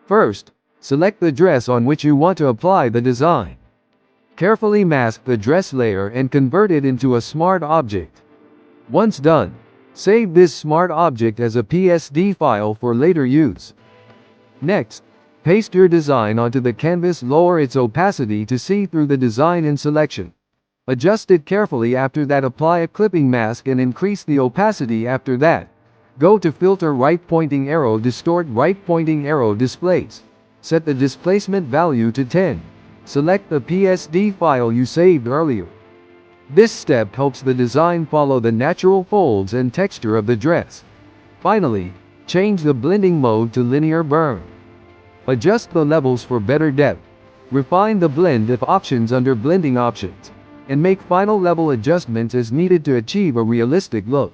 First, select the dress on which you want to apply the design. Carefully mask the dress layer and convert it into a smart object. Once done, save this smart object as a PSD file for later use. Next, paste your design onto the canvas. Lower its opacity to see through the design in selection. Adjust it carefully. After that, apply a clipping mask and increase the opacity. After that, go to Filter, right pointing arrow, Distort, right pointing arrow, Displace. Set the displacement value to 10. Select the PSD file you saved earlier. This step helps the design follow the natural folds and texture of the dress. Finally, change the blending mode to linear burn. Adjust the levels for better depth. Refine the blend if options under blending options, and make final level adjustments as needed to achieve a realistic look.